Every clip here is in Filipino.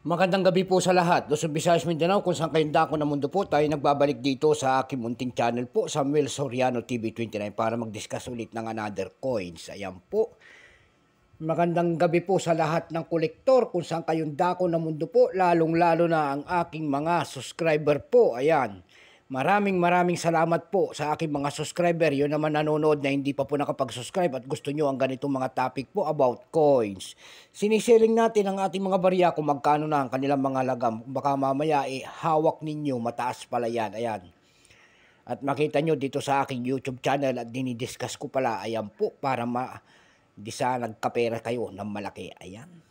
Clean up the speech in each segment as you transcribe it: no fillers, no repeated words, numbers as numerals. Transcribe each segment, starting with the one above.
Magandang gabi po sa lahat. Luzon, Visayas, Mindanao, kung saan kayong dako ng mundo po, tayo nagbabalik dito sa aking munting channel po, Samuel Soriano TV29 para mag-discuss ulit ng another coins. Ayan po. Magandang gabi po sa lahat ng kolektor kung saan kayong dako ng mundo po, lalong-lalo na ang aking mga subscriber po. Ayan. Maraming salamat po sa aking mga subscriber. Yun naman nanonood na hindi pa po nakapag-subscribe at gusto nyo ang ganitong mga topic po about coins. Siniseling natin ang ating mga barya kung magkano na ang kanilang mga lagam. Baka mamaya hawak ninyo, mataas pala yan. Ayan. At makita nyo dito sa aking YouTube channel at dinidiscuss ko pala. Ayan po para di sa nagkapera kayo ng malaki. Ayan.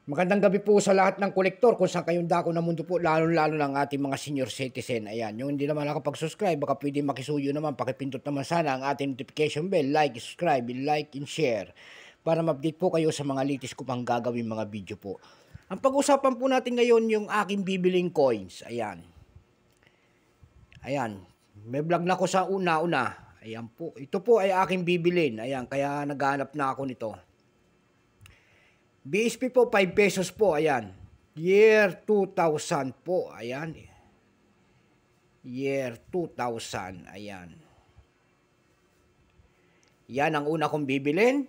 Magandang gabi po sa lahat ng kolektor kung saan kayong dako ng mundo po, lalo-lalo ng ating mga senior citizen. Ayan, yung hindi naman nakapag-subscribe, baka pwede makisuyo naman, pakipindot naman sana ang ating notification bell, subscribe, and share para ma-update po kayo sa mga latest ko pang gagawin mga video po. Ang pag-usapan po natin ngayon yung aking bibiling coins. Ayan. Ayan, may vlog na ko sa una-una. Ayan po, ito po ay aking bibilin. Ayan, kaya naghahanap na ako nito. BSP po, 5 pesos po, ayan. Year 2000 po, ayan. Year 2000, ayan. Yan ang una kong bibilin.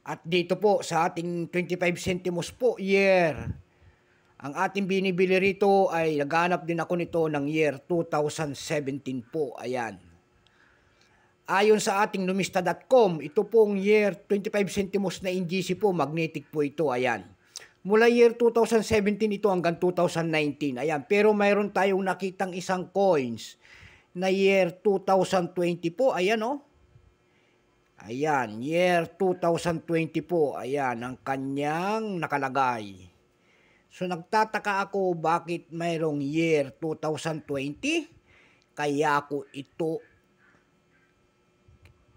At dito po, sa ating 25 centimos po, year. Ang ating binibili rito ay naghanap din ako nito ng year 2017 po, ayan. Ayon sa ating numista.com, ito pong year 25 centimos na NGC po, magnetic po ito, ayan. Mula year 2017 ito hanggang 2019, ayan. Pero mayroon tayong nakitang isang coins na year 2020 po, ayan o. Ayan, year 2020 po, ayan, ang kanyang nakalagay. So nagtataka ako bakit mayroong year 2020, kaya ako ito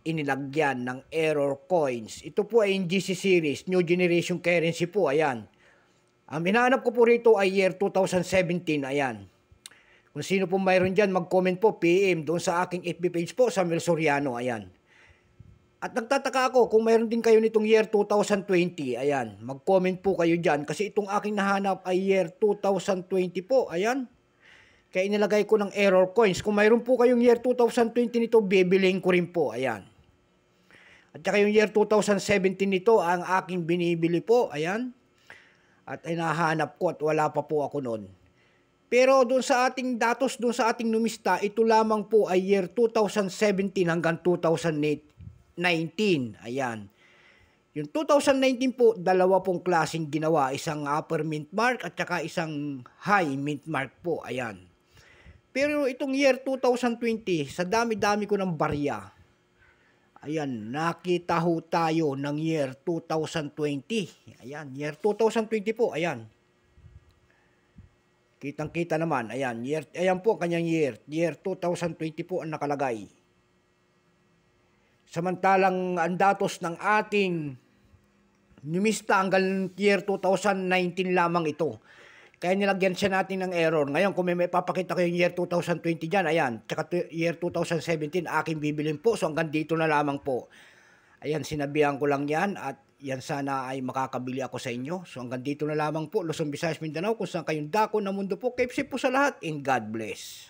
inilagyan ng error coins. Ito po ay NGC series, new generation currency po, ayan. Ang hinahanap ko po rito ay year 2017, ayan. Kung sino po mayroon dyan, mag-comment po, PM, doon sa aking FB page po, Samuel Soriano, ayan. At nagtataka ako, kung mayroon din kayo nitong year 2020, ayan, mag-comment po kayo dyan, kasi itong aking nahanap ay year 2020 po, ayan. Kaya inilagay ko ng error coins. Kung mayroon po kayong year 2020 nito, bibilihin ko rin po, ayan. At saka yung year 2017 nito, ang aking binibili po, ayan. At hinahanap ko at wala pa po ako noon. Pero doon sa ating datos, doon sa ating numista, ito lamang po ay year 2017 hanggang 2019. Ayan. Yung 2019 po, dalawa pong klaseng ginawa. Isang upper mint mark at saka isang high mint mark po. Ayan. Pero itong year 2020, sa dami-dami ko ng barya, ayan, nakita ho tayo ng year 2020. Ayan, year 2020 po, ayan. Kitang-kita naman, ayan, ayan po ang kanyang year 2020 po ang nakalagay. Samantalang ang datos ng ating numista hanggang year 2019 lamang ito. Kaya nilagyan siya natin ng error. Ngayon, kung may papakita ko yung year 2020 dyan, ayan, tsaka year 2017, aking bibilin po. So, hanggang dito na lamang po. Ayan, sinabihan ko lang yan at yan sana ay makakabili ako sa inyo. So, hanggang dito na lamang po. Luzon, Visayas, Mindanao, kung saan kayong dako ng mundo po. Keep safe po sa lahat and God bless.